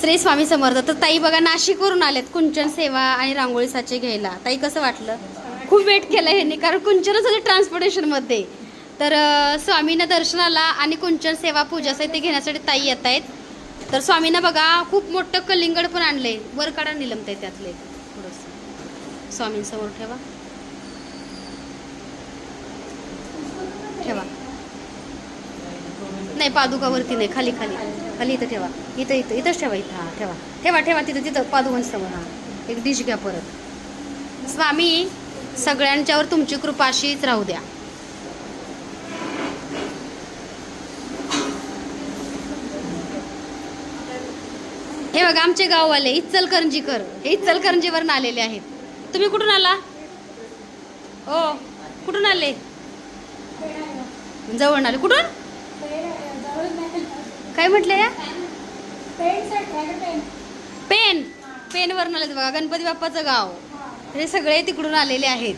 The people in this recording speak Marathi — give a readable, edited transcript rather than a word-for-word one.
श्री स्वामी समर्थ. तर ताई बघा नाशिकवरून आलेत कुंचन सेवा आणि रांगोळी साचे घ्यायला. ताई कसं वाटलं? खूप वेट केलं ह्यांनी, कारण कुंचनच होते ट्रान्सपोर्टेशनमध्ये. तर स्वामींना दर्शनाला आणि कुंचन सेवा पूजा ते घेण्यासाठी ताई येत आहेत. तर स्वामींना बघा खूप मोठं कलिंगड पण आणलंय. वर काढा निलमतंय त्यातले थोडंसं. स्वामींसमोर ठेवा ठेवा. नाही पादुकावरती नाही, खाली खाली खाली इथं ठेवा. इथं इथं इथंच ठेवा. इथं हां ठेवा ठेवा ठेवा तिथं तिथं पादुकांसमोर. हां एक डिश घ्या परत. स्वामी सगळ्यांच्यावर तुमची कृपा अशीच राहू द्या. हे बघा आमचे गाववाले इचलकरंजीकर, हे इचलकरंजीवरून आलेले आहेत. तुम्ही कुठून आला? ओ कुठून आले? जवळ आले. कुठून? काय म्हटले? या पेन पेनवरून आले. बघा गणपती बाप्पाचं गाव. हे सगळे तिकडून आलेले आहेत.